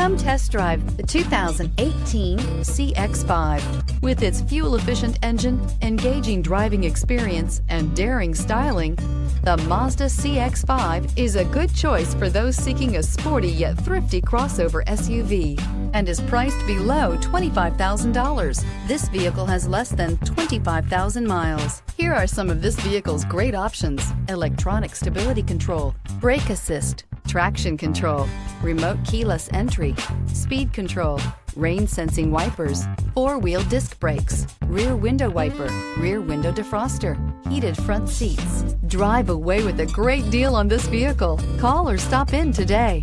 Come test drive the 2018 CX-5. With its fuel-efficient engine, engaging driving experience, and daring styling, the Mazda CX-5 is a good choice for those seeking a sporty yet thrifty crossover SUV and is priced below $25,000. This vehicle has less than 25,000 miles. Here are some of this vehicle's great options: electronic stability control, brake assist, traction control, remote keyless entry, speed control, rain sensing wipers, four-wheel disc brakes, rear window wiper, rear window defroster, heated front seats. Drive away with a great deal on this vehicle. Call or stop in today.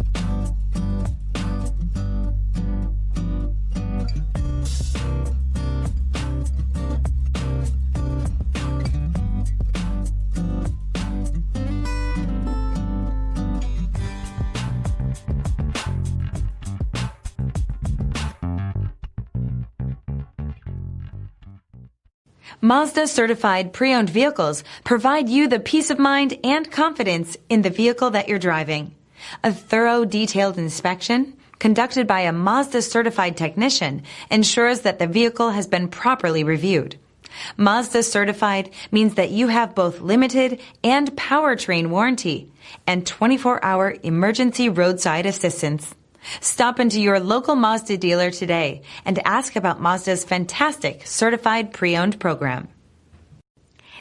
Mazda certified pre-owned vehicles provide you the peace of mind and confidence in the vehicle that you're driving. A thorough, detailed inspection conducted by a Mazda certified technician ensures that the vehicle has been properly reviewed. Mazda certified means that you have both limited and powertrain warranty and 24-hour emergency roadside assistance. Stop into your local Mazda dealer today and ask about Mazda's fantastic certified pre-owned program.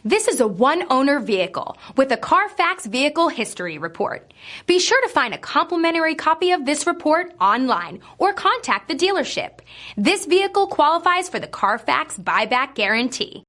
This is a one-owner vehicle with a Carfax Vehicle History Report. Be sure to find a complimentary copy of this report online or contact the dealership. This vehicle qualifies for the Carfax Buyback Guarantee.